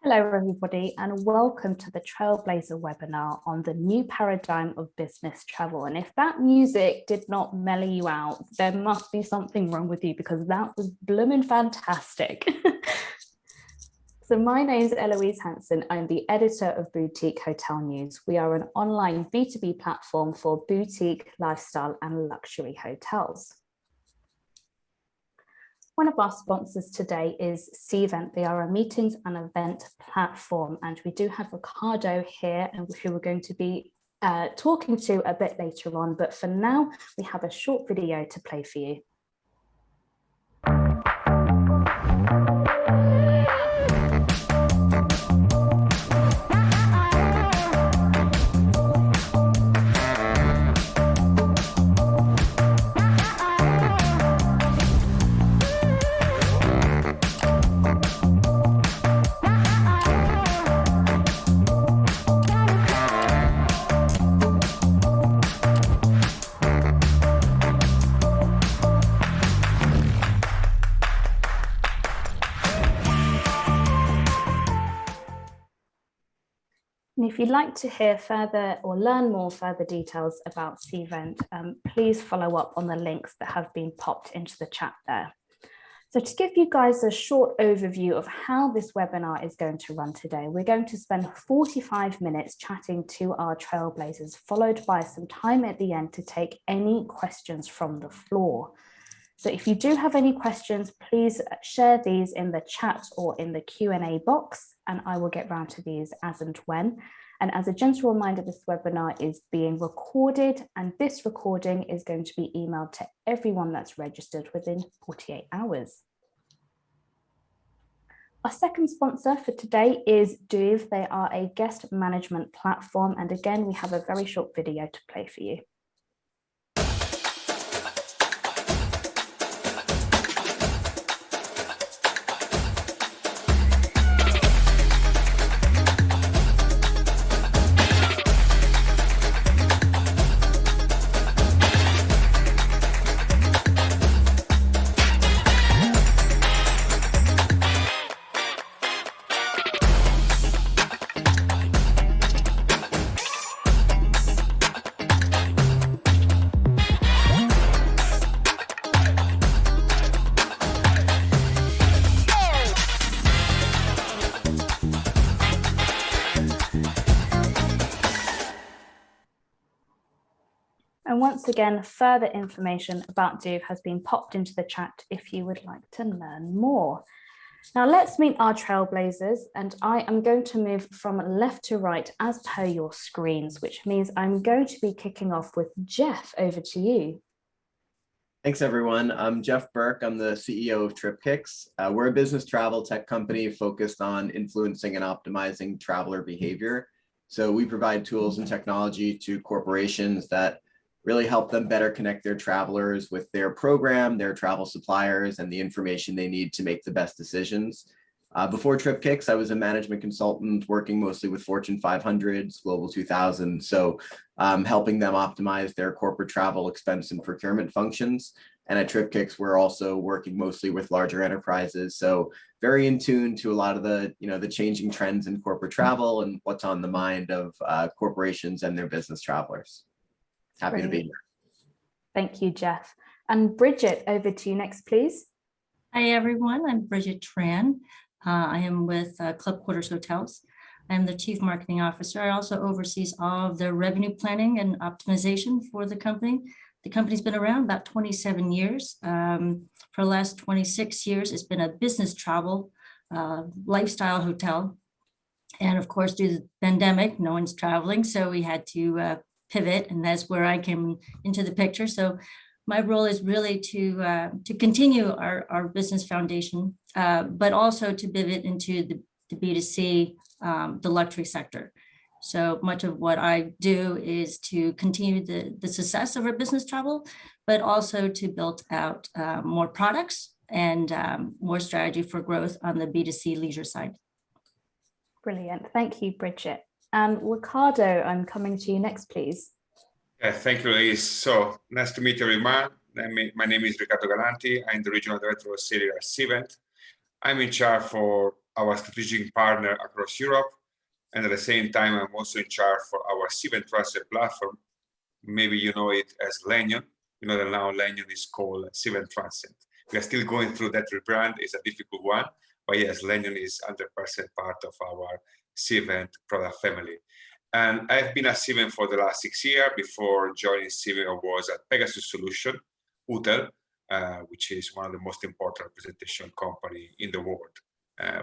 Hello, everybody, and welcome to the Trailblazer webinar on the new paradigm of business travel. And if that music did not mellow you out, there must be something wrong with you because that was blooming fantastic. So my name is Eloise Hanson. I'm the editor of Boutique Hotel News. We are an online B2B platform for boutique, lifestyle, and luxury hotels. One of our sponsors today is Cvent. They are a meetings and event platform, and we do have Ricardo here, who we're going to be talking to a bit later on. But for now, we have a short video to play for you. And if you'd like to hear further or learn more further details about Cvent, please follow up on the links that have been popped into the chat there. So to give you guys a short overview of how this webinar is going to run today, we're going to spend 45 minutes chatting to our Trailblazers, followed by some time at the end to take any questions from the floor. So if you do have any questions, please share these in the chat or in the Q&A box, and I will get round to these as and when. And as a gentle reminder, this webinar is being recorded, and this recording is going to be emailed to everyone that's registered within 48 hours. Our second sponsor for today is Duve. They are a guest management platform, and again, we have a very short video to play for you. And once again, further information about Duve has been popped into the chat if you would like to learn more. Now let's meet our Trailblazers, and I am going to move from left to right as per your screens, which means I'm going to be kicking off with Jeff. Over to you. Thanks, everyone. I'm Jeff Burke. I'm the CEO of TripKicks. We're a business travel tech company focused on influencing and optimizing traveler behavior. So we provide tools and technology to corporations that really help them better connect their travelers with their program, their travel suppliers, and the information they need to make the best decisions. Before TripKicks, I was a management consultant working mostly with Fortune 500s, Global 2000. So helping them optimize their corporate travel expense and procurement functions. And at TripKicks, we're also working mostly with larger enterprises. So very in tune to a lot of the, the changing trends in corporate travel and what's on the mind of corporations and their business travelers. Happy to be here. Thank you, Jeff. And Bridget, over to you next, please. Hi, everyone. I'm Bridget Tran. I am with Club Quarters Hotels. I'm the Chief Marketing Officer. I also oversee all of the revenue planning and optimization for the company. The company's been around about 27 years. For the last 26 years, it's been a business travel lifestyle hotel. And of course, due to the pandemic, no one's traveling, so we had to pivot, and that's where I came into the picture. So my role is really to continue our business foundation, but also to pivot into the B2C, the luxury sector. So much of what I do is to continue the success of our business travel, but also to build out more products and more strategy for growth on the B2C leisure side. Brilliant. Thank you, Bridget. And Ricardo, I'm coming to you next, please. Yeah, thank you, Eloise. So nice to meet everyone. My name is Ricardo Galanti. I'm the Regional Director of Sales at Cvent. I'm in charge for our strategic partner across Europe. And at the same time, I'm also in charge for our Cvent Trusted platform. Maybe you know it as Lanyon. You know that now Lanyon is called Cvent Trusted. We are still going through that rebrand. It's a difficult one, but yes, Lanyon is 100% part of our Cvent product family. And I've been at Cvent for the last 6 years. Before joining Cvent, I was at Pegasus Solution, Hotel, which is one of the most important representation company in the world,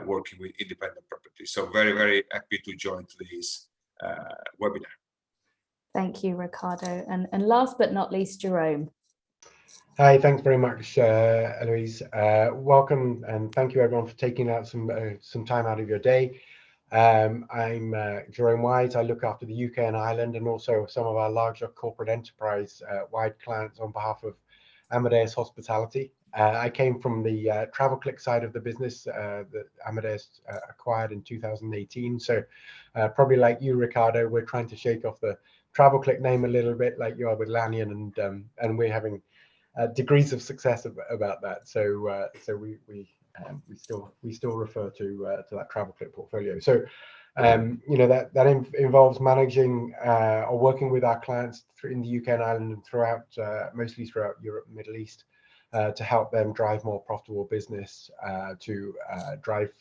working with independent properties. So very, very happy to join today's webinar. Thank you, Ricardo. And last but not least, Jerome. Hi, thanks very much, Eloise. Welcome and thank you everyone for taking out some time out of your day. I'm Jerome Wise. I look after the UK and Ireland and also some of our larger corporate enterprise wide clients on behalf of Amadeus Hospitality. I came from the TravelClick side of the business that Amadeus acquired in 2018. So probably like you, Ricardo, we're trying to shake off the TravelClick name a little bit like you are with Lanyon, and we're having degrees of success about that. So we still refer to that TravelClick portfolio. So you know that involves managing or working with our clients in the UK and Ireland and throughout mostly throughout Europe and Middle East to help them drive more profitable business, to drive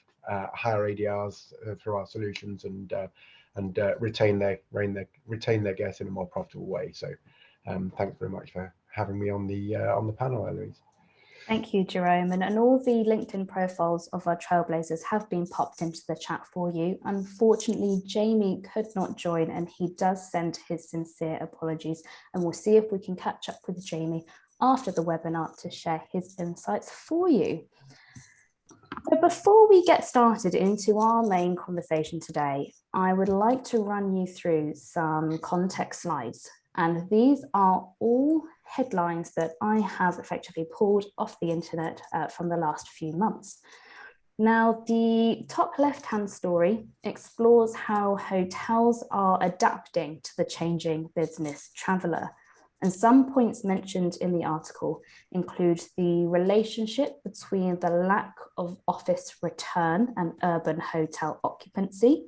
higher ADRs through our solutions and retain their guests in a more profitable way. So thanks very much for having me on the panel, Eloise. Thank you, Jerome. And all the LinkedIn profiles of our Trailblazers have been popped into the chat for you. Unfortunately, Jamie could not join and he does send his sincere apologies. And we'll see if we can catch up with Jamie after the webinar to share his insights for you. So before we get started into our main conversation today, I would like to run you through some context slides. And these are all headlines that I have effectively pulled off the internet from the last few months. Now, the top left-hand story explores how hotels are adapting to the changing business traveller. And some points mentioned in the article include the relationship between the lack of office return and urban hotel occupancy.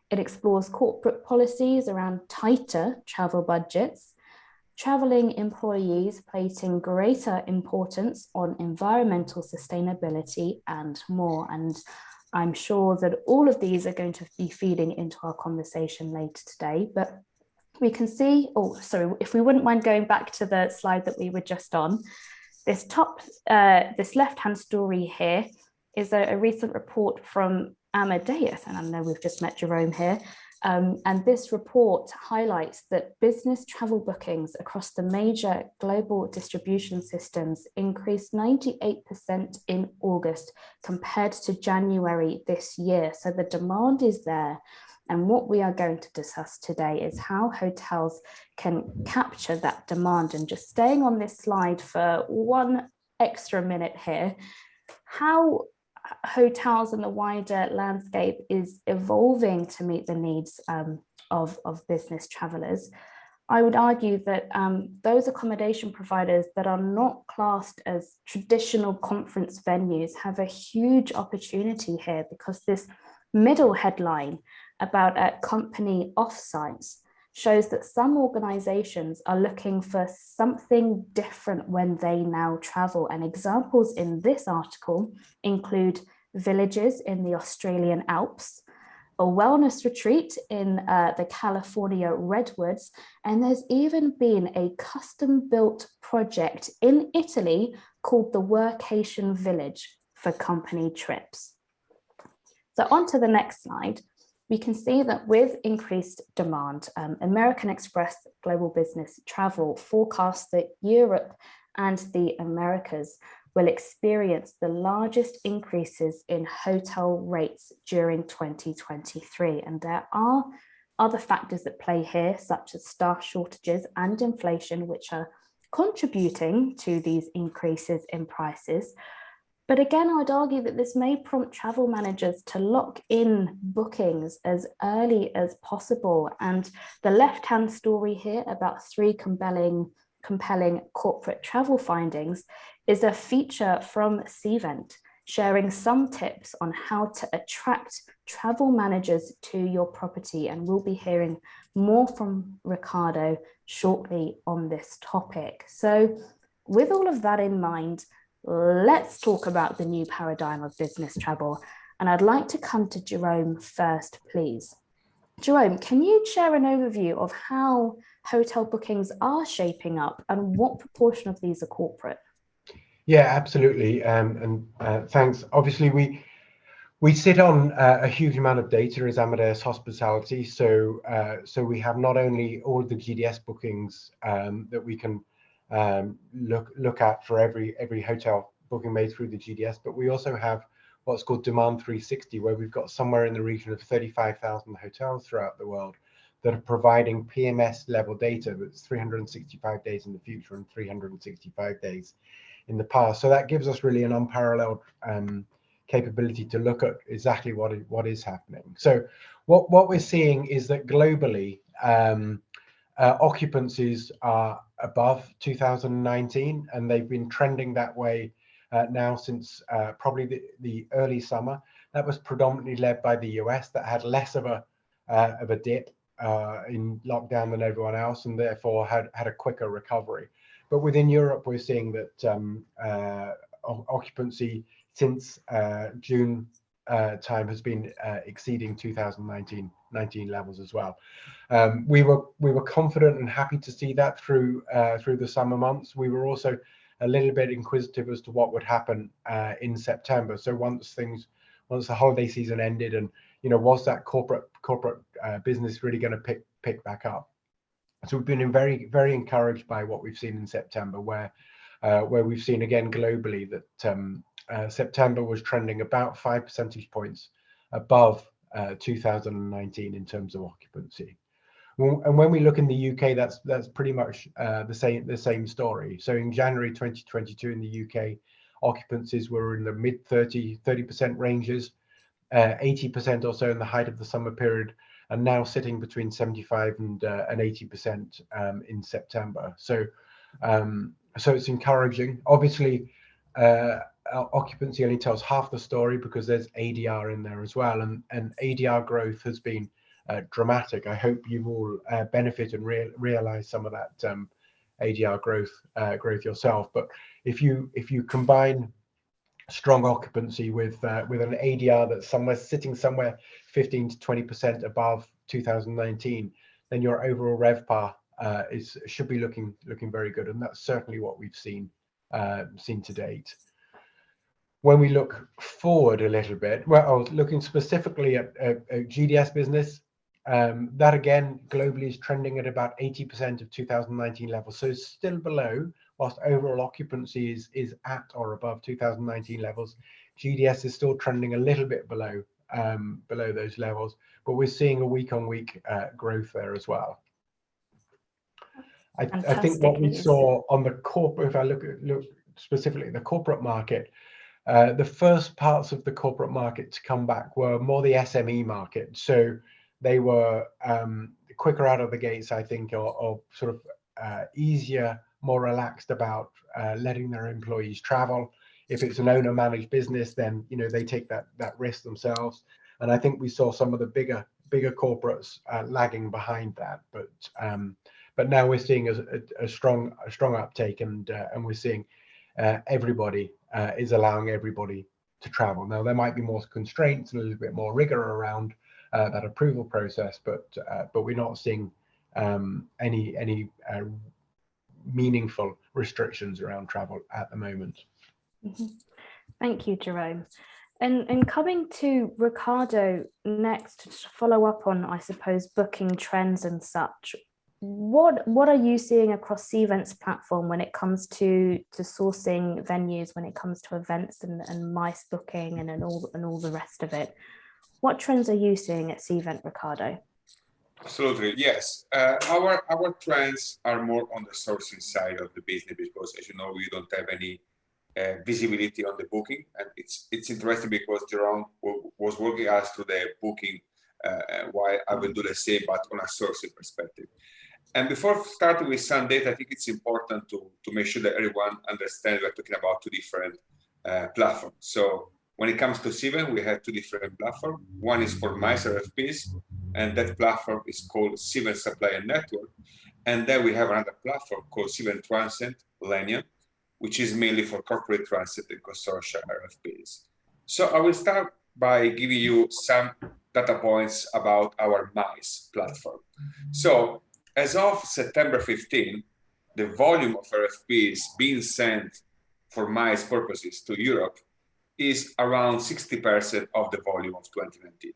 It explores corporate policies around tighter travel budgets, traveling employees placing greater importance on environmental sustainability and more. And I'm sure that all of these are going to be feeding into our conversation later today, but we can see, if we wouldn't mind going back to the slide that we were just on, this left-hand story here is a recent report from Amadeus, and I know we've just met Jerome here, and this report highlights that business travel bookings across the major global distribution systems increased 98% in August compared to January this year. So the demand is there. And what we are going to discuss today is how hotels can capture that demand. And just staying on this slide for one extra minute here, how hotels and the wider landscape is evolving to meet the needs of business travelers. I would argue that those accommodation providers that are not classed as traditional conference venues have a huge opportunity here, because this middle headline about company offsites shows that some organizations are looking for something different when they now travel. And examples in this article include villages in the Australian Alps, a wellness retreat in the California Redwoods, and there's even been a custom-built project in Italy called the Workation Village for company trips. So on to the next slide. We can see that with increased demand, American Express Global Business Travel forecasts that Europe and the Americas will experience the largest increases in hotel rates during 2023. And there are other factors at play here, such as staff shortages and inflation, which are contributing to these increases in prices. But again, I'd argue that this may prompt travel managers to lock in bookings as early as possible. And the left-hand story here about 3 compelling corporate travel findings is a feature from Cvent. sharing some tips on how to attract travel managers to your property. And we'll be hearing more from Ricardo shortly on this topic. So with all of that in mind, let's talk about the new paradigm of business travel. And I'd like to come to Jerome first, please. Jerome, can you share an overview of how hotel bookings are shaping up and what proportion of these are corporate? Yeah, absolutely. Thanks. Obviously, we sit on a huge amount of data as Amadeus Hospitality. So we have not only all the GDS bookings that we can look at for every hotel booking made through the GDS, but we also have what's called Demand 360, where we've got somewhere in the region of 35,000 hotels throughout the world that are providing PMS level data that's 365 days in the future and 365 days in the past. So that gives us really an unparalleled capability to look at exactly what is happening. So what we're seeing is that globally occupancies are above 2019, and they've been trending that way now since probably the early summer. That was predominantly led by the US, that had less of a dip in lockdown than everyone else, and therefore had a quicker recovery. But within Europe, we're seeing that occupancy since June time has been exceeding 2019 levels as well. We were confident and happy to see that through the summer months. We were also a little bit inquisitive as to what would happen in September. So once the holiday season ended, and was that corporate business really going to pick back up? So we've been very, very encouraged by what we've seen in September, where we've seen again globally that September was trending about 5 percentage points above 2019 in terms of occupancy. And when we look in the UK, that's pretty much the same story. So in January 2022 in the UK, occupancies were in the mid 30% ranges, 80% or so in the height of the summer period, and now sitting between 75 and 80% in September. So it's encouraging. Obviously, occupancy only tells half the story because there's ADR in there as well, and ADR growth has been dramatic. I hope you've all benefited and realized some of that ADR growth yourself. But if you combine strong occupancy with an ADR that's sitting somewhere 15 to 20% above 2019, then your overall RevPAR should be looking very good, and that's certainly what we've seen to date. When we look forward a little bit, well, I was looking specifically at GDS business. That again globally is trending at about 80% of 2019 levels, so it's still below. Whilst overall occupancy is at or above 2019 levels, GDS is still trending a little bit below those levels, but we're seeing a week-on-week growth there as well. I think what we saw on the corporate, if I look specifically at the corporate market, the first parts of the corporate market to come back were more the SME market. So they were quicker out of the gates, I think, or sort of easier, more relaxed about letting their employees travel. If it's an owner-managed business, then they take that risk themselves. And I think we saw some of the bigger corporates lagging behind that. But now we're seeing a strong uptake, and we're seeing everybody is allowing everybody to travel. Now there might be more constraints and a little bit more rigor around that approval process, but we're not seeing any meaningful restrictions around travel at the moment. Mm-hmm. Thank you, Jerome. And coming to Ricardo next, to follow up on, I suppose, booking trends and such. What are you seeing across Cvent's platform when it comes to sourcing venues, when it comes to events and MICE booking and all the rest of it? What trends are you seeing at Cvent, Ricardo? Absolutely, yes. Our trends are more on the sourcing side of the business because, as you know, we don't have any visibility on the booking, and it's interesting because Jerome was working us through the booking, while I will do the same, but on a sourcing perspective. And before starting with some data, I think it's important to make sure that everyone understands we're talking about two different platforms. So When it comes to Cvent, we have two different platforms. One is for MICE RFPs, and that platform is called Cvent Supplier Network. And then we have another platform called Cvent Transit Lenium, which is mainly for corporate transit and consortia RFPs. So I will start by giving you some data points about our MICE platform. So as of September 15, the volume of RFPs being sent for MICE purposes to Europe is around 60% of the volume of 2019.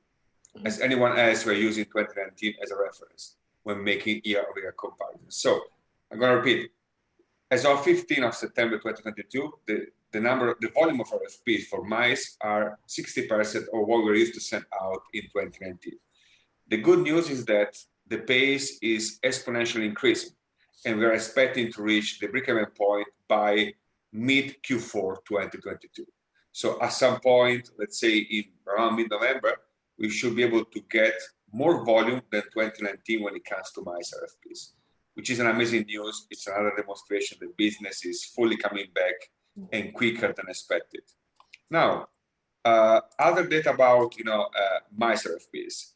As anyone else, we're using 2019 as a reference when making year-over-year comparisons. So I'm going to repeat. As of 15 of September 2022, the volume of RFPs for MICE are 60% of what we used to send out in 2019. The good news is that the pace is exponentially increasing, and we are expecting to reach the break-even point by mid Q4 2022. So at some point, let's say in around mid-November, we should be able to get more volume than 2019 when it comes to MICE RFPs, which is an amazing news. It's another demonstration that business is fully coming back and quicker than expected. Now, other data about MICE RFPs.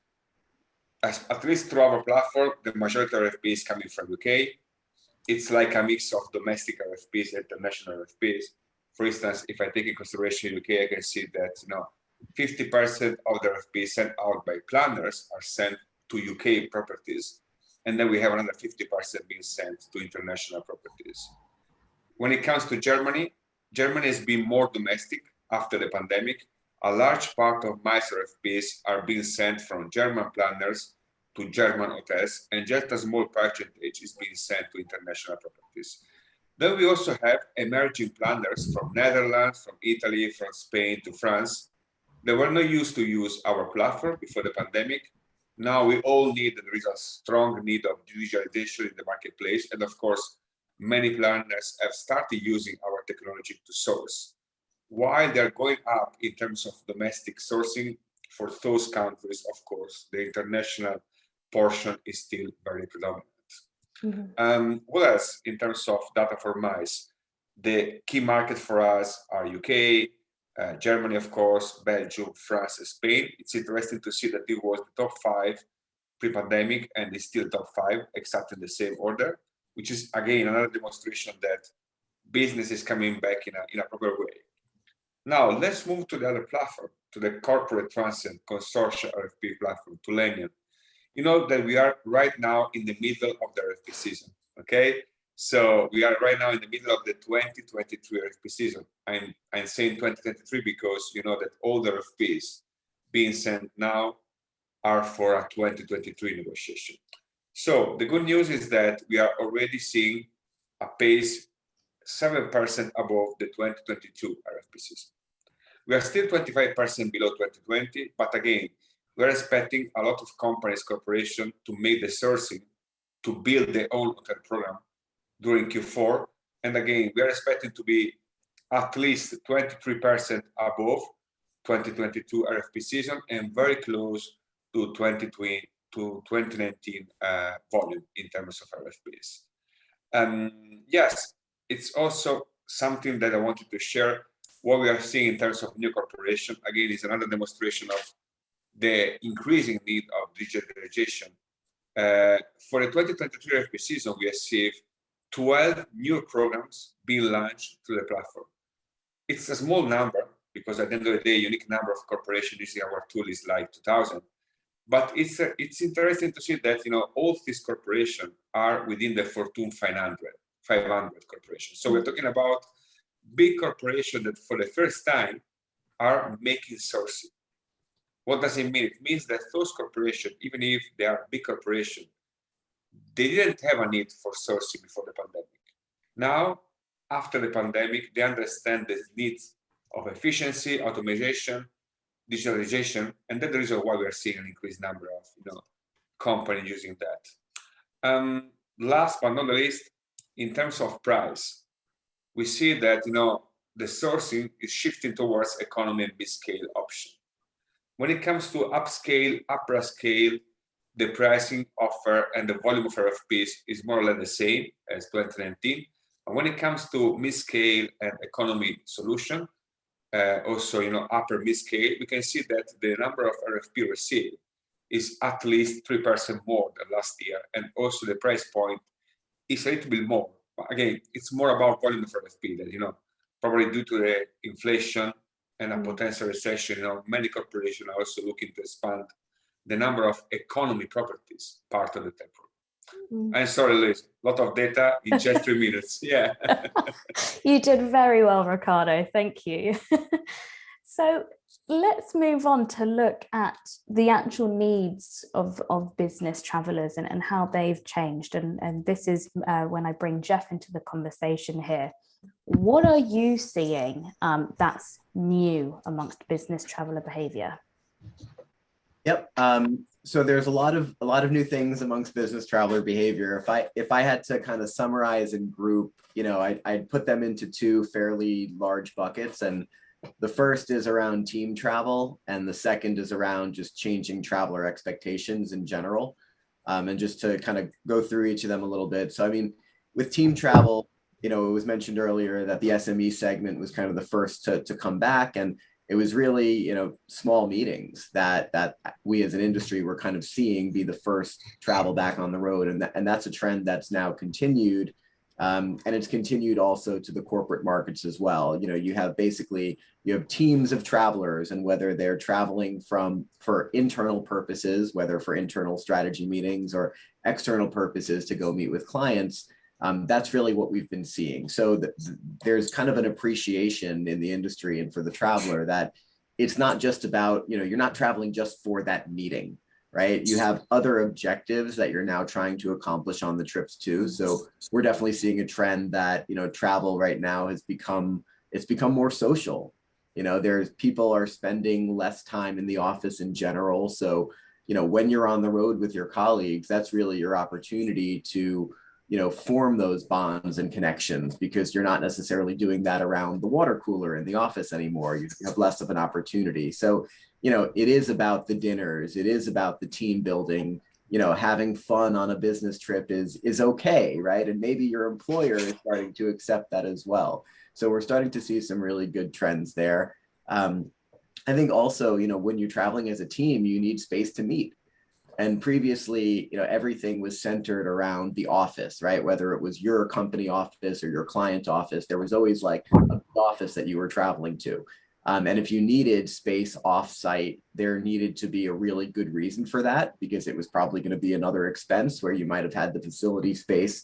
At least through our platform, the majority of RFPs is coming from UK. It's like a mix of domestic RFPs and international RFPs. For instance, if I take in consideration UK, I can see that 50% of the RFPs sent out by planners are sent to UK properties, and then we have another 50% being sent to international properties. When it comes to Germany, Germany has been more domestic after the pandemic. A large part of MICE RFPs are being sent from German planners to German hotels, and just a small percentage is being sent to international properties. Then we also have emerging planners from Netherlands, from Italy, from Spain to France. They were not used to use our platform before the pandemic. Now we all need, there is a strong need of digitalization in the marketplace. And of course, many planners have started using our technology to source. While they're going up in terms of domestic sourcing for those countries, of course, the international portion is still very predominant. Mm-hmm. What else in terms of data for MICE? The key markets for us are UK, Germany, of course, Belgium, France, and Spain. It's interesting to see that it was the top 5 pre-pandemic and it's still top 5, exactly in the same order, which is, again, another demonstration that business is coming back in a proper way. Now, let's move to the other platform, to the corporate transit consortia RFP platform, to Lenium. You know that we are right now in the middle of the RFP season, okay? So we are right now in the middle of the 2023 RFP season. I'm saying 2023 because you know that all the RFPs being sent now are for a 2023 negotiation. So the good news is that we are already seeing a pace 7% above the 2022 RFP season. We are still 25% below 2020, but again, we're expecting a lot of companies, corporations to make the sourcing to build their own hotel program during Q4. And again, we are expecting to be at least 23% above 2022 RFP season and very close to 2019 volume in terms of RFPs. Yes, it's also something that I wanted to share. What we are seeing in terms of new corporation, again, is another demonstration of the increasing need of digitalization. For the 2023 RFP season, we achieved 12 new programs being launched through the platform. It's a small number because at the end of the day, unique number of corporations using our tool is like 2,000. But it's interesting to see that all these corporations are within the Fortune 500 corporations. So we're talking about big corporations that for the first time are making sourcing. What does it mean? It means that those corporations, even if they are big corporations, they didn't have a need for sourcing before the pandemic. Now, after the pandemic, they understand the needs of efficiency, automation, digitalization, and that's the reason why we are seeing an increased number of companies using that. Last but not least, in terms of price, we see that the sourcing is shifting towards economy and mid-scale option. When it comes to upscale, upper scale, the pricing offer and the volume of RFPs is more or less the same as 2019. And when it comes to mid-scale and economy solution, also, upper mid-scale, we can see that the number of RFP received is at least 3% more than last year. And also the price point is a little bit more. But again, it's more about volume of RFP that, probably due to the inflation and a potential recession, many corporations are also looking to expand the number of economy properties part of the temple. I'm sorry, Liz, a lot of data in just 3 minutes. Yeah. You did very well, Ricardo. Thank you. So let's move on to look at the actual needs of business travelers and how they've changed. And this is when I bring Jeff into the conversation here. What are you seeing that's new amongst business traveler behavior? Yep. So there's a lot of new things amongst business traveler behavior. If I had to kind of summarize and group, I'd put them into 2 fairly large buckets. And the first is around team travel, and the second is around just changing traveler expectations in general. And just to kind of go through each of them a little bit. So, I mean, with team travel, it was mentioned earlier that the SME segment was kind of the first to come back. And it was really, small meetings that we as an industry were kind of seeing be the first travel back on the road. And that's a trend that's now continued. And it's continued also to the corporate markets as well. You have teams of travelers, and whether they're traveling for internal purposes, whether for internal strategy meetings or external purposes to go meet with clients, that's really what we've been seeing. So there's kind of an appreciation in the industry and for the traveler that it's not just about, you're not traveling just for that meeting, right? You have other objectives that you're now trying to accomplish on the trips too. So we're definitely seeing a trend that, travel right now it's become more social. People are spending less time in the office in general. So, when you're on the road with your colleagues, that's really your opportunity to form those bonds and connections, because you're not necessarily doing that around the water cooler in the office anymore. You have less of an opportunity. So, it is about the dinners. It is about the team building. Having fun on a business trip is okay, right? And maybe your employer is starting to accept that as well. So we're starting to see some really good trends there. I think also, when you're traveling as a team, you need space to meet. And previously, everything was centered around the office, right? Whether it was your company office or your client office, there was always like an office that you were traveling to. And if you needed space offsite, there needed to be a really good reason for that, because it was probably going to be another expense where you might have had the facility space,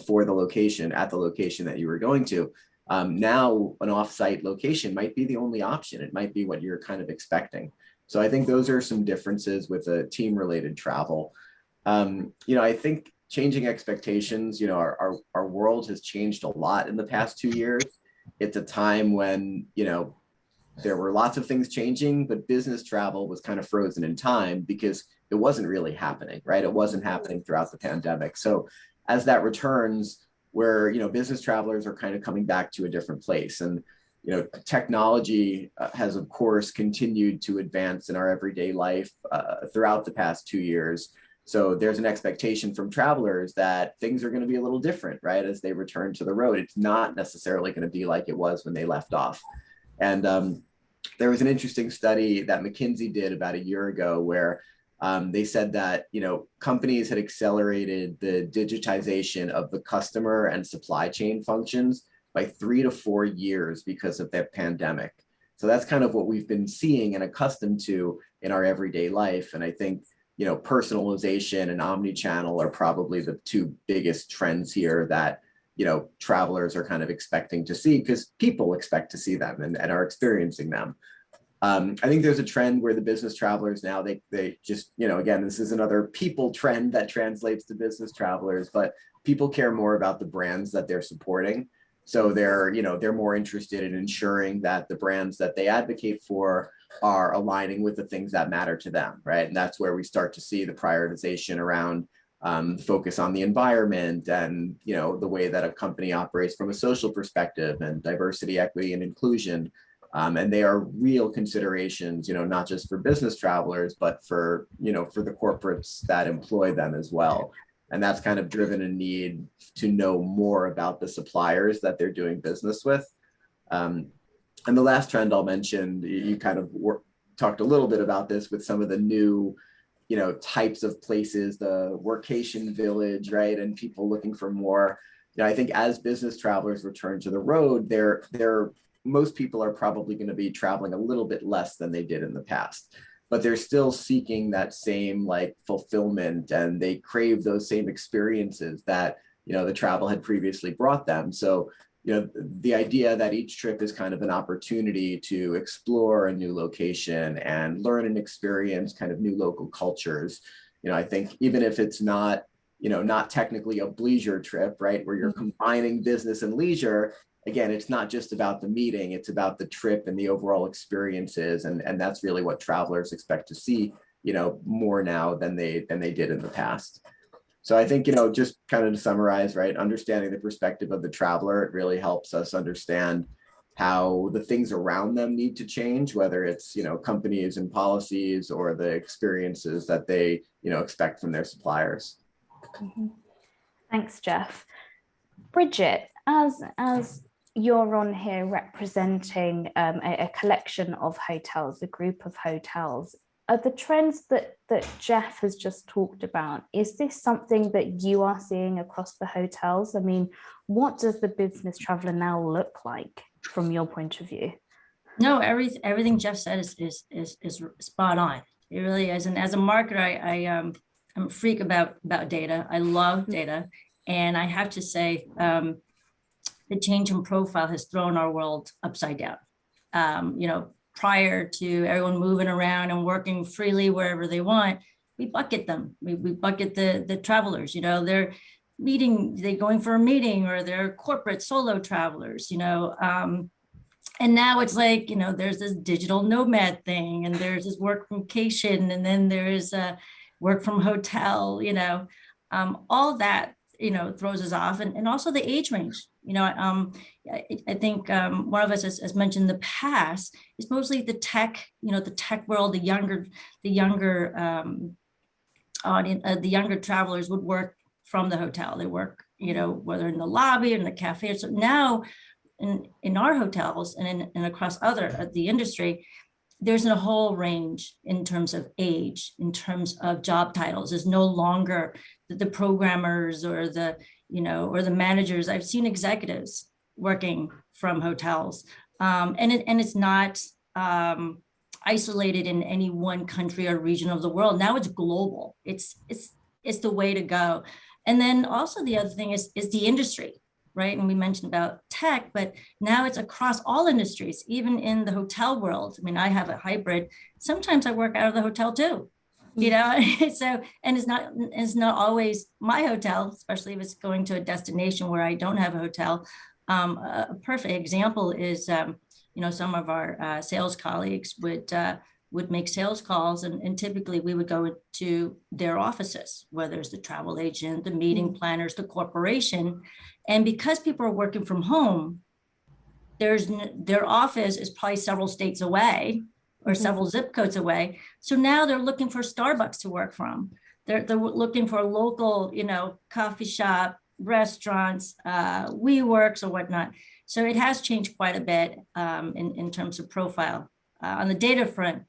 for the location at the location that you were going to. Now, an offsite location might be the only option. It might be what you're kind of expecting. So I think those are some differences with a team-related travel. I think changing expectations, our world has changed a lot in the past 2 years. It's a time when, there were lots of things changing, but business travel was kind of frozen in time because it wasn't really happening, right? It wasn't happening throughout the pandemic. So as that returns, where, business travelers are kind of coming back to a different place. And technology has, of course, continued to advance in our everyday life throughout the past 2 years. So there's an expectation from travelers that things are going to be a little different, right? As they return to the road, it's not necessarily going to be like it was when they left off. And there was an interesting study that McKinsey did about a year ago where they said that, companies had accelerated the digitization of the customer and supply chain functions by 3 to 4 years because of that pandemic. So that's kind of what we've been seeing and accustomed to in our everyday life. And I think, personalization and omni-channel are probably the 2 biggest trends here that, travelers are kind of expecting to see, because people expect to see them and are experiencing them. I think there's a trend where the business travelers now, they just, again, this is another people trend that translates to business travelers, but people care more about the brands that they're supporting. So they're more interested in ensuring that the brands that they advocate for are aligning with the things that matter to them, right? And that's where we start to see the prioritization around focus on the environment and, the way that a company operates from a social perspective and diversity, equity, and inclusion. And they are real considerations, not just for business travelers, but for the corporates that employ them as well. And that's kind of driven a need to know more about the suppliers that they're doing business with. And the last trend I'll mention, you kind of talked a little bit about this with some of the new, types of places, the workation village, right? And people looking for more. I think as business travelers return to the road, most people are probably going to be traveling a little bit less than they did in the past, but they're still seeking that same like fulfillment, and they crave those same experiences that, the travel had previously brought them. So, the idea that each trip is kind of an opportunity to explore a new location and learn and experience kind of new local cultures. I think even if it's not, not technically a bleisure trip, right, where you're combining business and leisure, again, it's not just about the meeting, it's about the trip and the overall experiences. And that's really what travelers expect to see, more now than they did in the past. So I think, just kind of to summarize, right, understanding the perspective of the traveler, it really helps us understand how the things around them need to change, whether it's, companies and policies or the experiences that they, expect from their suppliers. Thanks, Jeff. Bridget, as you're on here representing a collection of hotels, a group of hotels, are the trends that Jeff has just talked about, is this something that you are seeing across the hotels? I mean, what does the business traveler now look like from your point of view? No, everything Jeff said is spot on. It really is. And as a marketer, I'm a freak about data. I love data. And I have to say, the change in profile has thrown our world upside down. Prior to everyone moving around and working freely wherever they want, we bucket them. We bucket the travelers, they're going for a meeting, or they're corporate solo travelers, and now it's like, there's this digital nomad thing, and there's this work from vacation, and then there's a work from hotel, all that, throws us off. And also the age range, I think one of us has mentioned in the past, is mostly the tech, the tech world, the younger audience, the younger travelers would work from the hotel. They work, whether in the lobby or in the cafe. So now in our hotels and across the industry, there's a whole range in terms of age, in terms of job titles. There's no longer the programmers or the managers. I've seen executives working from hotels, and it's not isolated in any one country or region of the world. Now it's global. It's the way to go. And then also the other thing is the industry, right? And we mentioned about tech, but now it's across all industries, even in the hotel world. I mean, I have a hybrid. Sometimes I work out of the hotel too, so, and it's not always my hotel, especially if it's going to a destination where I don't have a hotel. A perfect example is, some of our sales colleagues would make sales calls, and typically we would go to their offices, whether it's the travel agent, the meeting planners, the corporation. And because people are working from home, their office is probably several states away or several zip codes away. So now they're looking for Starbucks to work from. They're looking for local, coffee shop, restaurants, WeWorks or whatnot. So it has changed quite a bit in terms of profile. On the data front,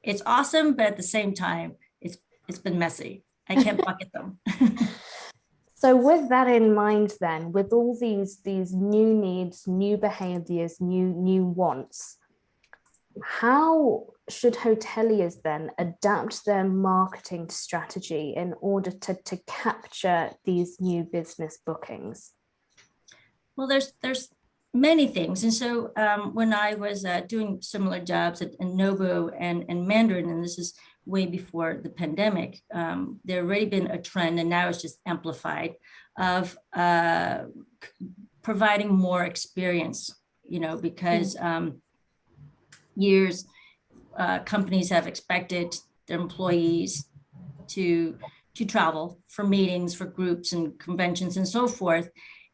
it's awesome, but at the same time, it's been messy. I can't bucket them. So with that in mind, then, with all these new needs, new behaviors, new wants, how should hoteliers then adapt their marketing strategy in order to capture these new business bookings? Well, there's many things. And so when I was doing similar jobs at Nobu and Mandarin, and this is way before the pandemic, there already been a trend, and now it's just amplified, of providing more experience, because years companies have expected their employees to travel for meetings, for groups and conventions and so forth.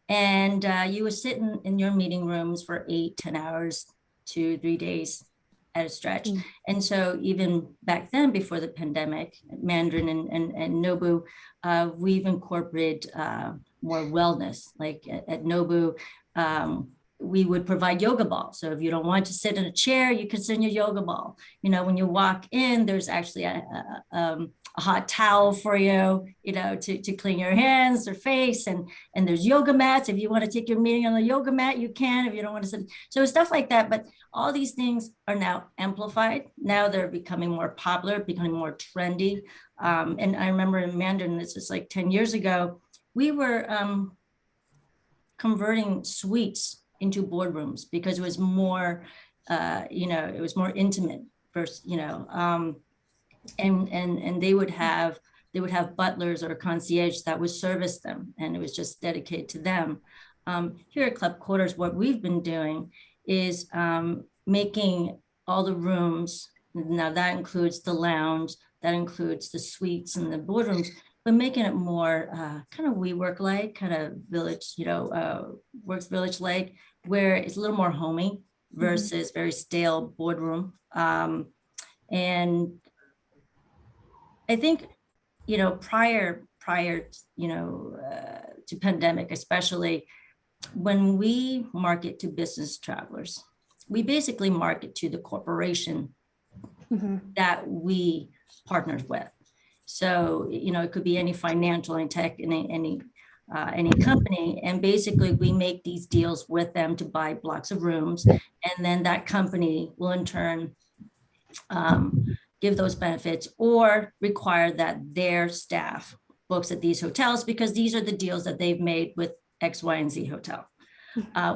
And you would sit in your meeting rooms for 8-10 hours, 2-3 days at a stretch. And so even back then, before the pandemic, Mandarin and Nobu, we've incorporated more wellness. Like at Nobu, we would provide yoga balls. So if you don't want to sit in a chair, you can sit in your yoga ball. You know, when you walk in, there's actually a hot towel for you, you know, to clean your hands or face. And there's yoga mats. If you want to take your meeting on the yoga mat, you can, if you don't want to sit. So stuff like that. But all these things are now amplified. Now they're becoming more popular, becoming more trendy. And I remember in Mandarin, this is like 10 years ago, we were converting suites into boardrooms because it was more, you know, it was more intimate versus, you know, and they would have butlers or concierge that would service them, and it was just dedicated to them. Here at Club Quarters, what we've been doing is making all the rooms, now that includes the lounge, that includes the suites and the boardrooms, but making it more kind of WeWork-like, kind of village, you know, Works Village-like, where it's a little more homey versus very stale boardroom. And I think, you know, prior, you know, to pandemic, especially when we market to business travelers, we basically market to the corporation that we partnered with. So, you know, it could be any financial, any tech, any company. And basically we make these deals with them to buy blocks of rooms. And then that company will in turn give those benefits or require that their staff books at these hotels, because these are the deals that they've made with X, Y, and Z hotel.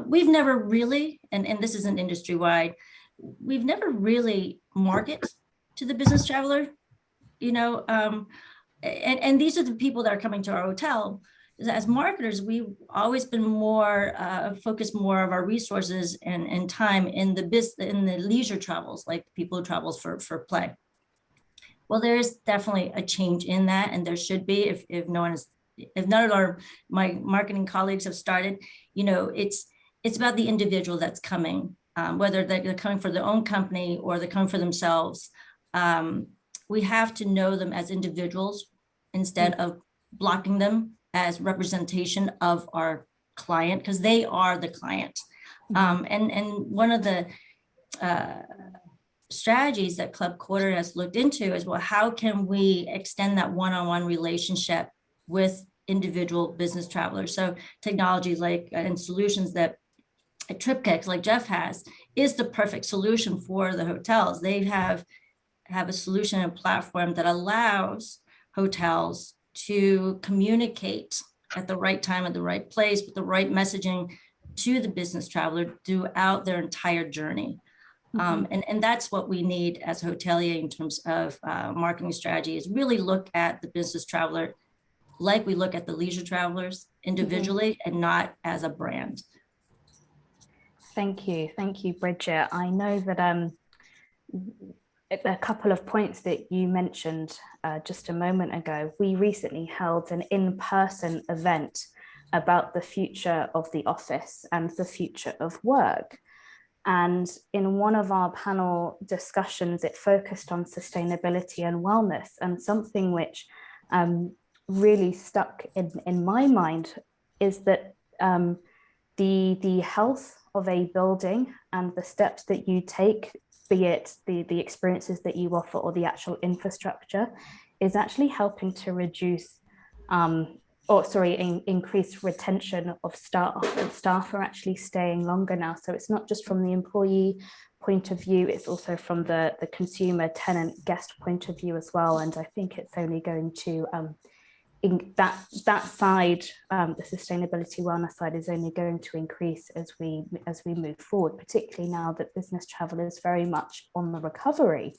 We've never really, and this isn't industry-wide, we've never really market to the business traveler, you know, and these are the people that are coming to our hotel. As marketers, we've always been more focused more of our resources and time in the leisure travels, like people who travels for play. Well, there is definitely a change in that, and there should be if none of my marketing colleagues have started. You know, it's about the individual that's coming, whether they're coming for their own company or they're coming for themselves. We have to know them as individuals instead of blocking them as representation of our client, because they are the client. And one of the strategies that Club Quarter has looked into is, well, how can we extend that one-on-one relationship with individual business travelers? So technology like and solutions that TripKicks, like Jeff has, is the perfect solution for the hotels. They have a solution and platform that allows hotels to communicate at the right time, at the right place, with the right messaging to the business traveler throughout their entire journey. And that's what we need as a hotelier in terms of marketing strategy, is really look at the business traveler like we look at the leisure travelers individually and not as a brand. Thank you, Bridget. I know that a couple of points that you mentioned just a moment ago, we recently held an in-person event about the future of the office and the future of work. And in one of our panel discussions, it focused on sustainability and wellness, and something which really stuck in my mind is that the health of a building and the steps that you take, be it the experiences that you offer or the actual infrastructure, is actually helping to reduce increase retention of staff, and staff are actually staying longer now. So it's not just from the employee point of view, it's also from the consumer, tenant, guest point of view as well. And I think it's only going to that side, the sustainability wellness side, is only going to increase as we move forward, particularly now that business travel is very much on the recovery.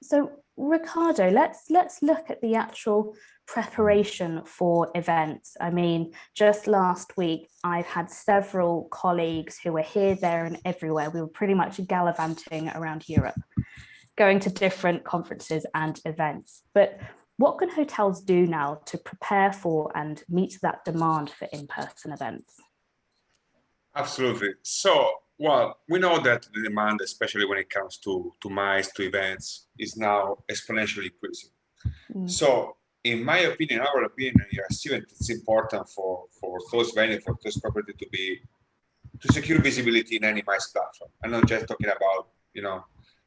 So Ricardo, let's look at the actual preparation for events. I mean, just last week, I've had several colleagues who were here, there, and everywhere. We were pretty much gallivanting around Europe, going to different conferences and events. But what can hotels do now to prepare for and meet that demand for in-person events? Absolutely. So, well, we know that the demand, especially when it comes to MICE, to events, is now exponentially increasing. So, in my opinion, our opinion, yes, it's important for those venues, for those properties to be to secure visibility in any MICE platform. I'm not just talking about,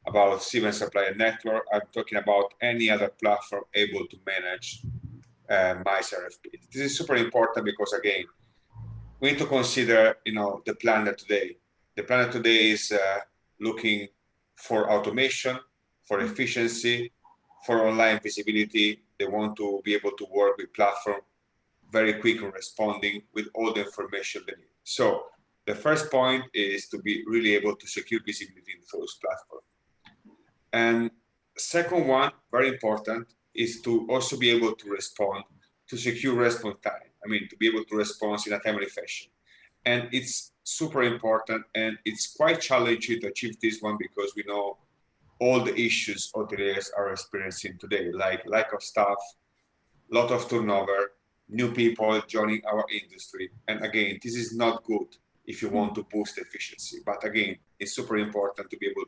about Cvent Supplier Network. I'm talking about any other platform able to manage MICE RFP. This is super important because, again, we need to consider, the planner today. The planner today is looking for automation, for efficiency, for online visibility. They want to be able to work with platform very quick in responding with all the information they need. So the first point is to be really able to secure visibility in those platforms. And second one, very important, is to also be able to respond to secure response time. To be able to respond in a timely fashion. And it's super important, and it's quite challenging to achieve this one because we know all the issues hoteliers are experiencing today, like lack of staff, lot of turnover, new people joining our industry. And again, this is not good if you want to boost efficiency. But again, it's super important to be able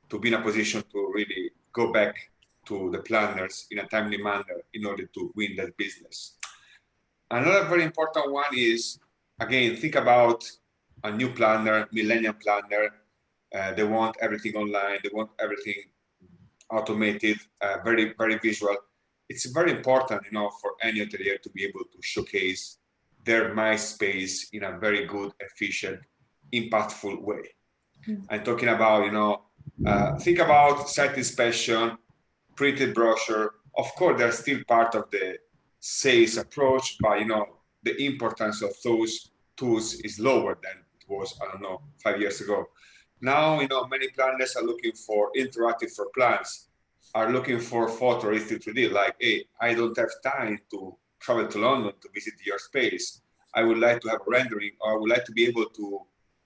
to be in a position to really go back to the planners in a timely manner in order to win that business. Another very important one is, again, think about a new planner, millennial planner. They want everything online. They want everything automated, very, very visual. It's very important, for any hotelier to be able to showcase their MICE space in a very good, efficient, impactful way. I'm talking about, think about site inspection, printed brochure. Of course, they're still part of the sales approach, but the importance of those tools is lower than it was, 5 years ago. Now, many planners are looking for interactive for plans, are looking for photorealistic 3D, like, hey, I don't have time to travel to London to visit your space. I would like to have a rendering, or I would like to be able to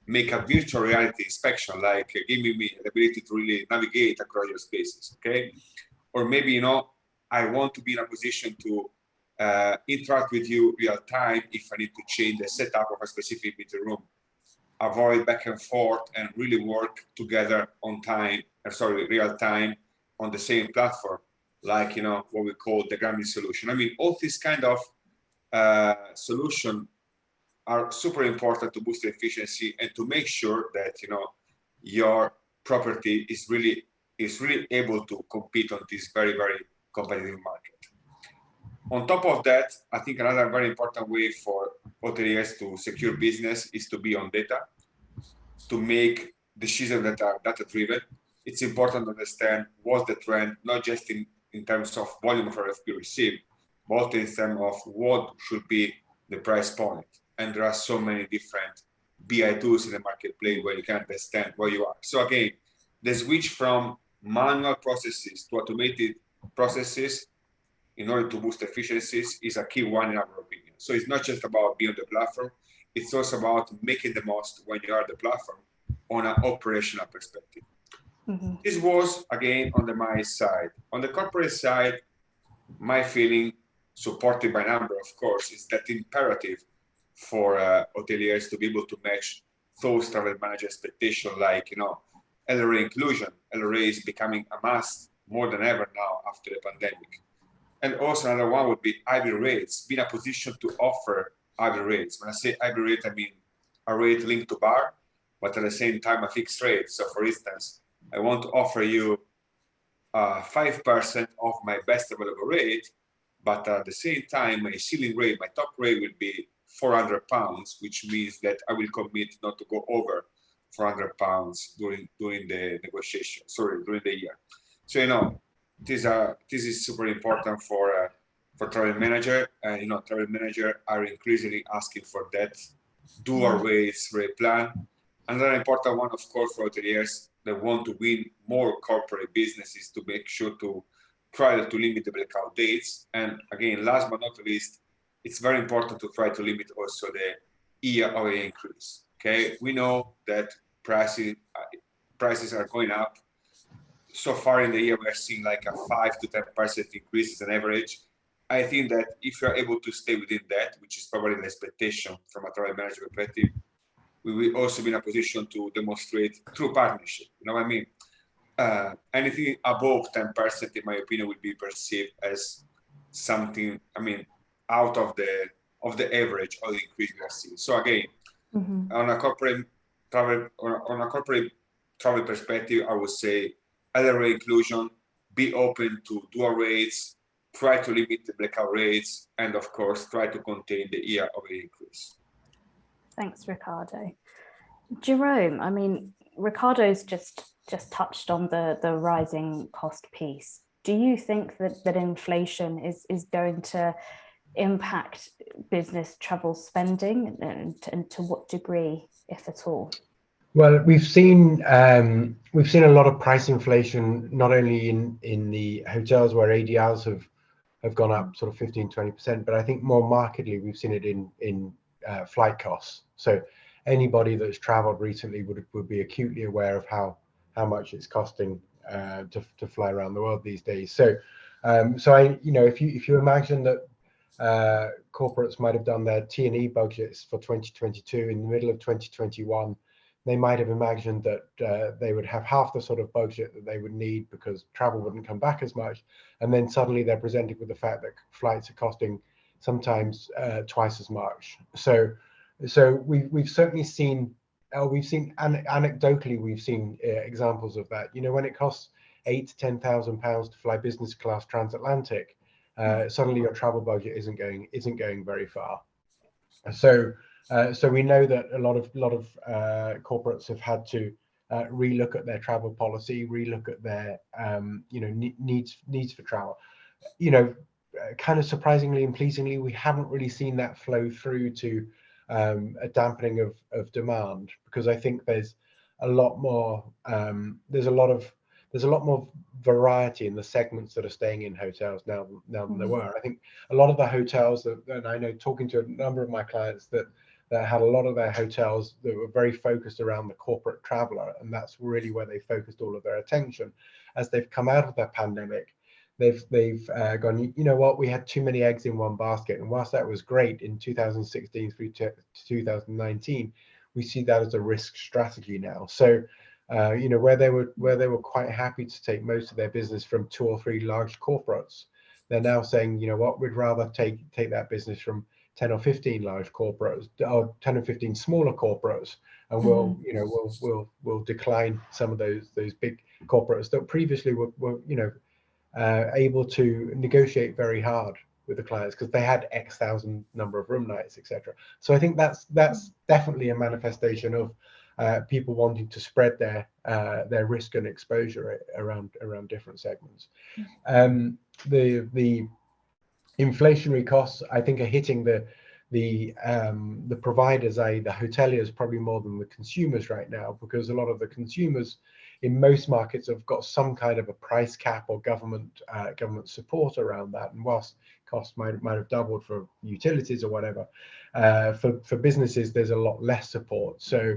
make a virtual reality inspection, like giving me the ability to really navigate across your spaces, okay? Or maybe, I want to be in a position to interact with you real time if I need to change the setup of a specific meeting room, avoid back and forth and really work together on time, real time on the same platform, like, what we call the Grammy solution. All these kind of solution are super important to boost the efficiency and to make sure that, your property is really able to compete on this very, very competitive market. On top of that, I think another very important way for hoteliers to secure business is to be on data, to make decisions that are data-driven. It's important to understand what's the trend, not just in terms of volume of RFP received, but in terms of what should be the price point. And there are so many different BI tools in the marketplace where you can understand where you are. So again, the switch from manual processes to automated processes in order to boost efficiencies is a key one in our opinion. So it's not just about being on the platform, it's also about making the most when you are the platform on an operational perspective. This was, again, on the MICE side. On the corporate side, my feeling, supported by number, of course, is that imperative for hoteliers to be able to match those travel manager expectations, like, LRA inclusion. LRA is becoming a must more than ever now after the pandemic. And also another one would be hybrid rates, be in a position to offer hybrid rates. When I say hybrid rate, I mean a rate linked to bar, but at the same time a fixed rate. So for instance, I want to offer you 5% of my best available rate, but at the same time, my ceiling rate, my top rate will be £400, which means that I will commit not to go over £400 during the negotiation, during the year. So, this is super important for travel manager. Travel manager are increasingly asking for that dual rates rate plan. Another important one, of course, for hoteliers that want to win more corporate businesses to make sure to try to limit the blackout dates. And again, last but not least, it's very important to try to limit also the year-over-year increase. Okay, we know that prices are going up. So far in the year, we are seeing like a 5 to 10% increase as an average. I think that if you are able to stay within that, which is probably the expectation from a travel manager perspective, we will also be in a position to demonstrate true partnership. You know what I mean? Anything above 10%, in my opinion, will be perceived as something, out of the average of the increase we are seeing. So again, On a corporate travel, on a corporate travel perspective, I would say other rate inclusion, be open to dual rates, try to limit the blackout rates, and of course, try to contain the year-over-year increase. Thanks, Ricardo. Jerome, I mean, Ricardo's just touched on the rising cost piece. Do you think that inflation is going to impact business travel spending, and to what degree, if at all? Well, we've seen a lot of price inflation, not only in the hotels where ADRs have gone up sort of 15-20%, but I think more markedly we've seen it in flight costs. So anybody that's traveled recently would be acutely aware of how much it's costing to fly around the world these days. So if you imagine that corporates might have done their T&E budgets for 2022 in the middle of 2021, they might have imagined that they would have half the sort of budget that they would need because travel wouldn't come back as much, and then suddenly they're presented with the fact that flights are costing sometimes twice as much. So we've certainly seen, anecdotally we've seen examples of that. You know, when it costs £8,000 to £10,000 to fly business class transatlantic, suddenly your travel budget isn't going very far. So we know that a lot of corporates have had to relook at their travel policy, relook at their needs for travel. Kind of surprisingly and pleasingly, we haven't really seen that flow through to a dampening of demand, because I think there's a lot more variety in the segments that are staying in hotels now than there were. I think a lot of the hotels and I know, talking to a number of my clients that had a lot of their hotels that were very focused around the corporate traveler, and that's really where they focused all of their attention. As they've come out of their pandemic, they've gone, you know what, we had too many eggs in one basket, and whilst that was great in 2016 through to 2019, we see that as a risk strategy now. So where they were quite happy to take most of their business from 2 or 3 large corporates, they're now saying, you know what, we'd rather take that business from 10 or 15 large corporates, or 10 or 15 smaller corporates, and we'll decline some of those big corporates that previously were able to negotiate very hard with the clients because they had X thousand number of room nights, etc. So I think that's definitely a manifestation of people wanting to spread their risk and exposure around different segments. The inflationary costs, I think, are hitting the providers, i.e. the hoteliers, probably more than the consumers right now, because a lot of the consumers in most markets have got some kind of a price cap or government support around that. And whilst costs might have doubled for utilities or whatever, for businesses there's a lot less support. So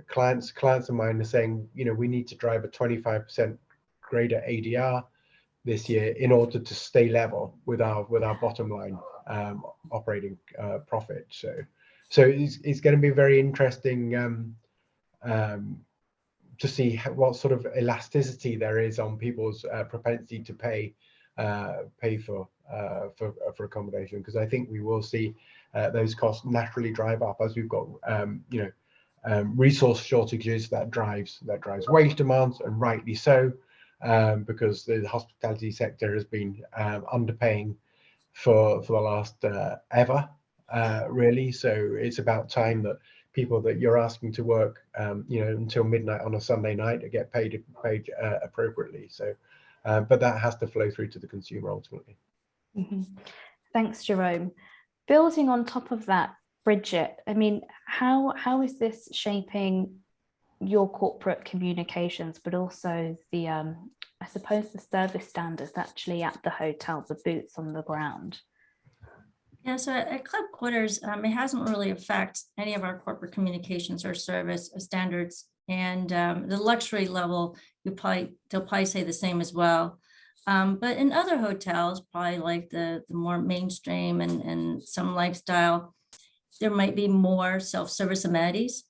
clients of mine are saying, we need to drive a 25% greater ADR this year in order to stay level with our bottom line operating profit. So it's going to be very interesting to see what sort of elasticity there is on people's propensity to pay for accommodation, because I think we will see those costs naturally drive up as we've got resource shortages that drives wage demands, and rightly so, because the hospitality sector has been underpaying for the last ever, really. So it's about time that people that you're asking to work until midnight on a Sunday night to get paid appropriately. So but that has to flow through to the consumer ultimately. Thanks, Jerome. Building on top of that, Bridget, I mean, how is this shaping your corporate communications, but also the I suppose the service standards actually at the hotel, the boots on the ground? Yeah, so at Club Quarters, it hasn't really affected any of our corporate communications or service standards. And the luxury level, they'll probably say the same as well. But in other hotels, probably like the more mainstream and some lifestyle, there might be more self-service amenities.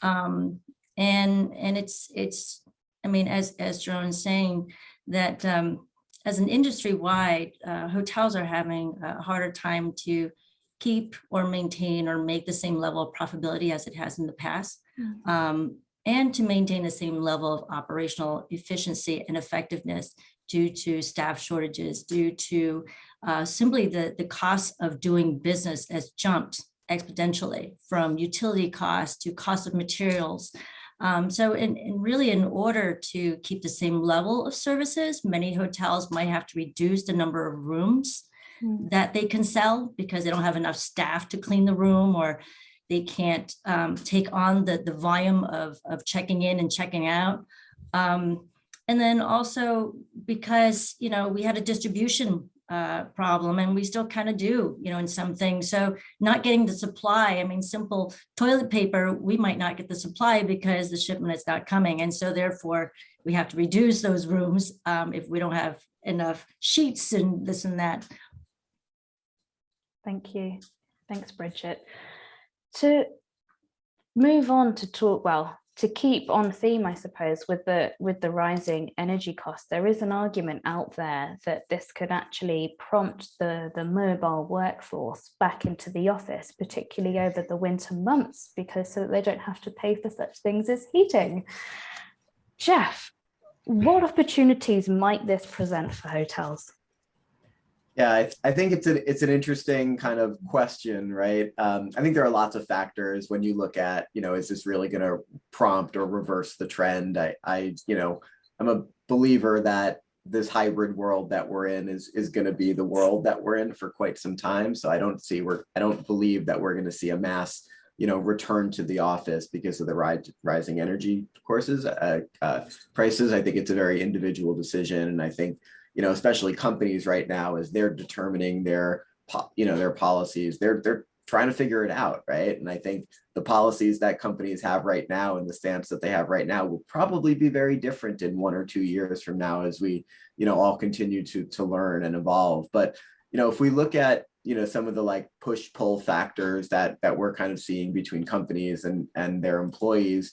And it's I mean, as Jerome is saying, that as an industry-wide, hotels are having a harder time to keep or maintain or make the same level of profitability as it has in the past, and to maintain the same level of operational efficiency and effectiveness due to staff shortages, due to simply the cost of doing business has jumped exponentially, from utility costs to cost of materials. So really, in order to keep the same level of services, many hotels might have to reduce the number of rooms that they can sell because they don't have enough staff to clean the room, or they can't take on the volume of checking in and checking out. And then also because, we had a distribution problem, and we still kind of do, in some things. So not getting the supply, simple toilet paper, we might not get the supply because the shipment is not coming. And so therefore we have to reduce those rooms if we don't have enough sheets and this and that. Thank you. Thanks, Bridget. To move on to talk, to keep on theme, I suppose, with the rising energy costs, there is an argument out there that this could actually prompt the mobile workforce back into the office, particularly over the winter months, because so that they don't have to pay for such things as heating. Jeff, what opportunities might this present for hotels? Yeah, I think it's an interesting kind of question, right? I think there are lots of factors when you look at, is this really going to prompt or reverse the trend? I'm a believer that this hybrid world that we're in is going to be the world that we're in for quite some time. So I don't believe that we're going to see a mass, return to the office because of the rising energy prices. I think it's a very individual decision, and I think, especially companies right now, as they're determining their policies, they're trying to figure it out, right? And I think the policies that companies have right now and the stance that they have right now will probably be very different in 1 or 2 years from now as we, all continue to learn and evolve. But, if we look at, some of the push-pull factors that we're kind of seeing between companies and their employees,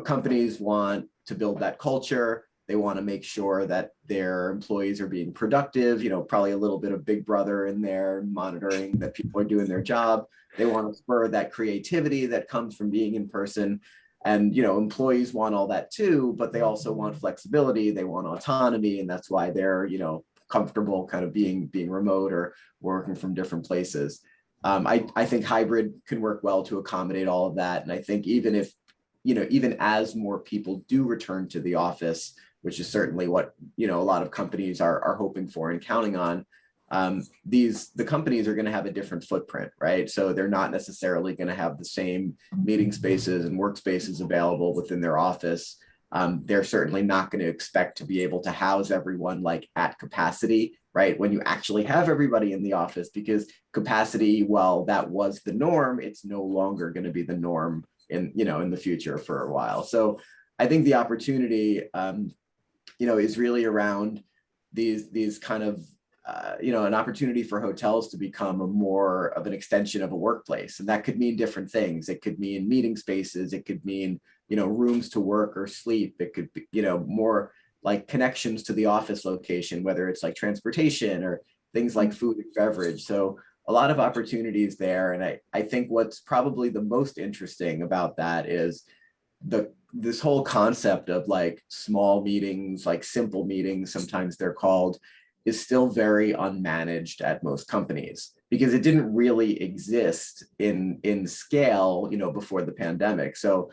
companies want to build that culture. They want to make sure that their employees are being productive, probably a little bit of Big Brother in there, monitoring that people are doing their job. They want to spur that creativity that comes from being in person. And, employees want all that too, but they also want flexibility. They want autonomy. And that's why they're, comfortable kind of being remote or working from different places. I think hybrid can work well to accommodate all of that. And I think even as more people do return to the office, which is certainly what, a lot of companies are hoping for and counting on, the companies are going to have a different footprint, right? So they're not necessarily going to have the same meeting spaces and workspaces available within their office. They're certainly not going to expect to be able to house everyone at capacity, right? When you actually have everybody in the office, because capacity, while that was the norm, it's no longer going to be the norm in the future for a while. So I think the opportunity, is really around these kind of, an opportunity for hotels to become a more of an extension of a workplace. And that could mean different things. It could mean meeting spaces. It could mean, rooms to work or sleep. It could be, more like connections to the office location, whether it's like transportation or things like food and beverage. So a lot of opportunities there. And I think what's probably the most interesting about that is this whole concept of small meetings, simple meetings, sometimes they're called, is still very unmanaged at most companies because it didn't really exist in scale, before the pandemic. So,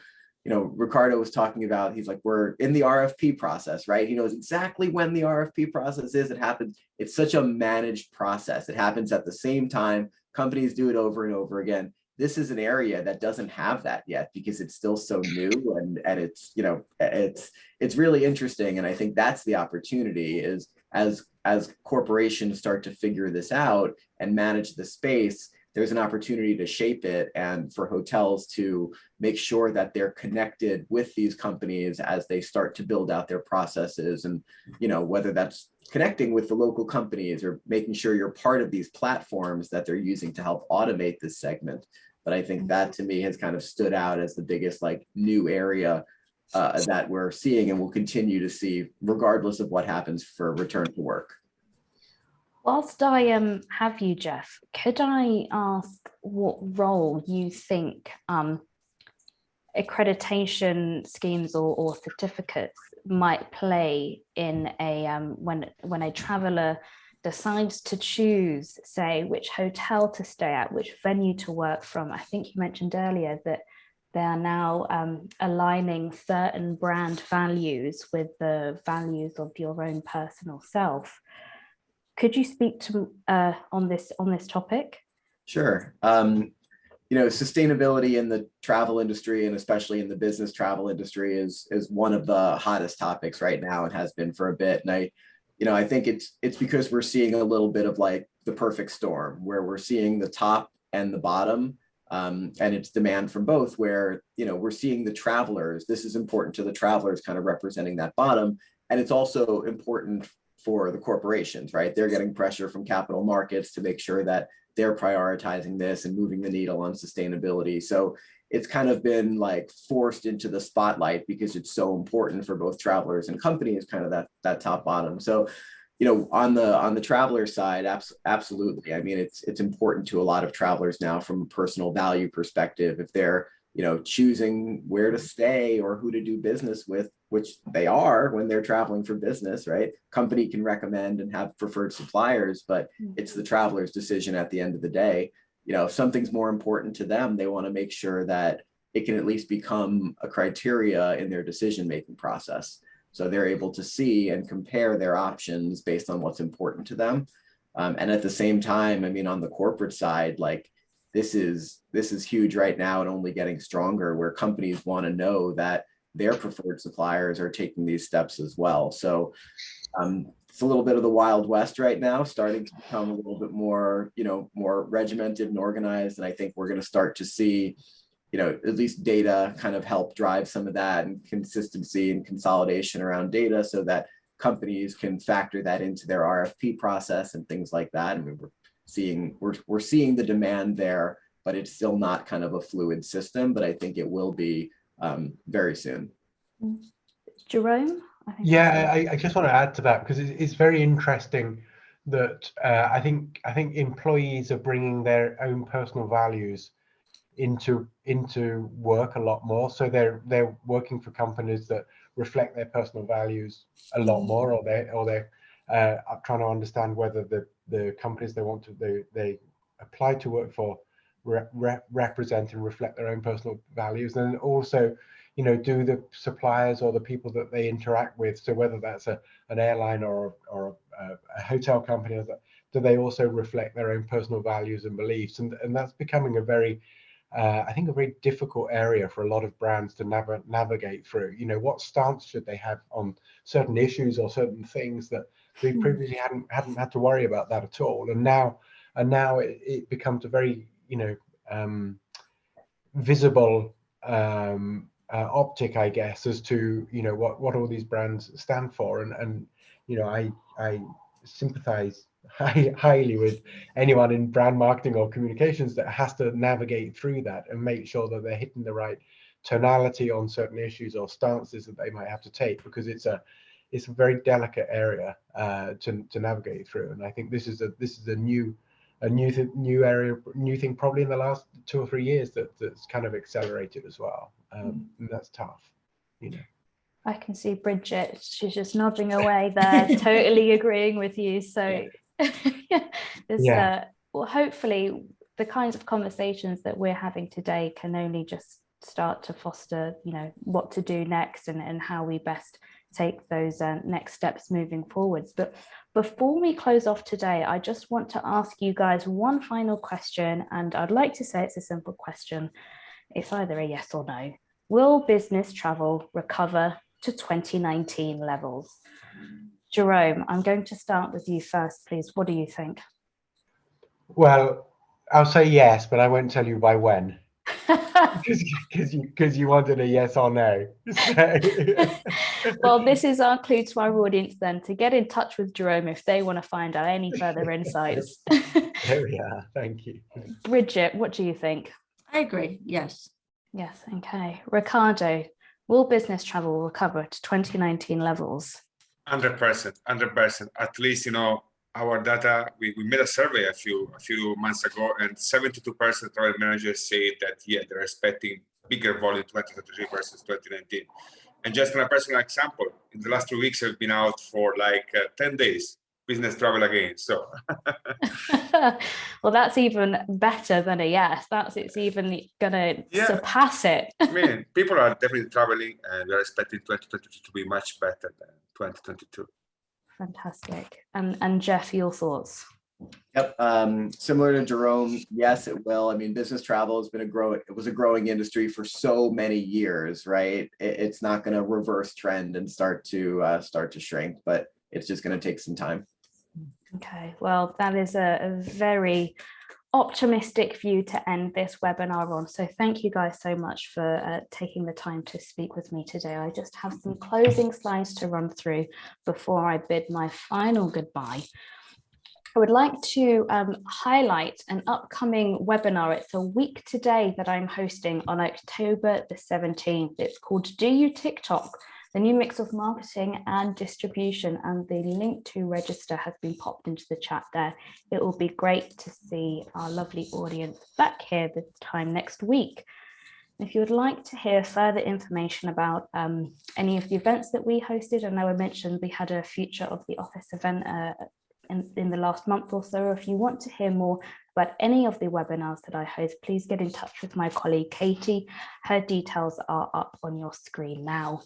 Ricardo was talking about, he's like, we're in the RFP process, right? He knows exactly when the RFP process is. It happens. It's such a managed process. It happens at the same time. Companies do it over and over again. This is an area that doesn't have that yet because it's still so new and it's, it's really interesting. And I think that's the opportunity is as corporations start to figure this out and manage the space, there's an opportunity to shape it and for hotels to make sure that they're connected with these companies as they start to build out their processes. And, whether that's connecting with the local companies or making sure you're part of these platforms that they're using to help automate this segment. But I think that to me has kind of stood out as the biggest new area that we're seeing and will continue to see regardless of what happens for return to work. whilst I have you, Jeff, could I ask what role you think accreditation schemes or certificates might play in a when a traveller decides to choose, say, which hotel to stay at, which venue to work from? I think you mentioned earlier that they are now aligning certain brand values with the values of your own personal self. Could you speak to on this topic? Sure. Sustainability in the travel industry, and especially in the business travel industry, is one of the hottest topics right now and has been for a bit. And I think it's because we're seeing a little bit of like the perfect storm, where we're seeing the top and the bottom, and it's demand from both, where we're seeing the travelers. This is important to the travelers, kind of representing that bottom, and it's also important for the corporations, right? They're getting pressure from capital markets to make sure that they're prioritizing this and moving the needle on sustainability. So it's kind of been like forced into the spotlight because it's so important for both travelers and companies, kind of that top bottom. So, on the traveler side, absolutely. I mean, it's important to a lot of travelers now from a personal value perspective. If they're choosing where to stay or who to do business with, which they are when they're traveling for business, right? Company can recommend and have preferred suppliers, but it's the traveler's decision at the end of the day. If something's more important to them, they want to make sure that it can at least become a criteria in their decision-making process. So they're able to see and compare their options based on what's important to them. And at the same time, I mean, on the corporate side, like this is huge right now and only getting stronger, where companies want to know that their preferred suppliers are taking these steps as well. So it's a little bit of the Wild West right now, starting to become a little bit more, more regimented and organized. And I think we're going to start to see, at least data kind of help drive some of that, and consistency and consolidation around data, so that companies can factor that into their RFP process and things like that. I mean, we're seeing the demand there, but it's still not kind of a fluid system, but I think it will be very soon. Jerome? I just want to add to that, because it's very interesting that I think employees are bringing their own personal values into work a lot more. So they're working for companies that reflect their personal values a lot more, or they're trying to understand whether the companies they apply to work for represent and reflect their own personal values. And also, do the suppliers or the people that they interact with, so whether that's an airline or a hotel company, do they also reflect their own personal values and beliefs? And that's becoming a very I think a very difficult area for a lot of brands to navigate through. What stance should they have on certain issues or certain things that they previously hadn't had to worry about that at all. And now it becomes a very visible optic, I guess, as to what all these brands stand for. And I sympathize highly with anyone in brand marketing or communications that has to navigate through that and make sure that they're hitting the right tonality on certain issues or stances that they might have to take, because it's a very delicate area to navigate through. And I think this is a new thing probably in the last 2 or 3 years that's kind of accelerated as well. And that's tough. I can see Bridget, she's just nodding away there, totally agreeing with you. So well, hopefully the kinds of conversations that we're having today can only just start to foster, what to do next and how we best take those next steps moving forwards. But before we close off today, I just want to ask you guys one final question, and I'd like to say it's a simple question. It's either a yes or no. Will business travel recover to 2019 levels? Jerome, I'm going to start with you first, please. What do you think? Well, I'll say yes, but I won't tell you by when. Because you wanted a yes or no. Well, this is our clue to our audience then, to get in touch with Jerome if they want to find out any further insights. There we are. Thank you. Bridget, what do you think? I agree. Yes. Yes. Okay. Ricardo, will business travel recover to 2019 levels? 100%. At least, our data, we made a survey a few months ago, and 72% of travel managers say that, yeah, they're expecting bigger volume 2023 versus 2019. And just on a personal example, in the last 2 weeks, I've been out for like 10 days, business travel again. So, well, that's even better than a yes. It's even gonna surpass it. I mean, people are definitely traveling, and we're expecting 2022 to be much better than 2022. Fantastic. And Jeff, your thoughts? Yep. Similar to Jerome, yes, it will. I mean, business travel has been it was a growing industry for so many years, right? It's not going to reverse trend and start to shrink, but it's just going to take some time. Okay, well, that is a very optimistic view to end this webinar on. So thank you guys so much for taking the time to speak with me today. I just have some closing slides to run through before I bid my final goodbye. I would like to highlight an upcoming webinar. It's a week today that I'm hosting on October the 17th. It's called Do You TikTok? The new mix of marketing and distribution, and the link to register has been popped into the chat there. It will be great to see our lovely audience back here this time next week. If you would like to hear further information about any of the events that we hosted, I know I mentioned we had a Future of the Office event in the last month or so. If you want to hear more about any of the webinars that I host, please get in touch with my colleague Katie. Her details are up on your screen now.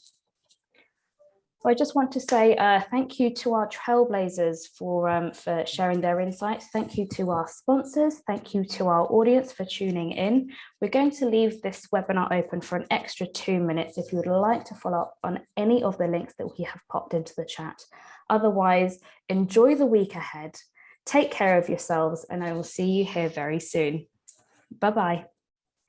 So I just want to say thank you to our Trailblazers for sharing their insights. Thank you to our sponsors. Thank you to our audience for tuning in. We're going to leave this webinar open for an extra 2 minutes if you would like to follow up on any of the links that we have popped into the chat. Otherwise, enjoy the week ahead. Take care of yourselves, and I will see you here very soon. Bye-bye.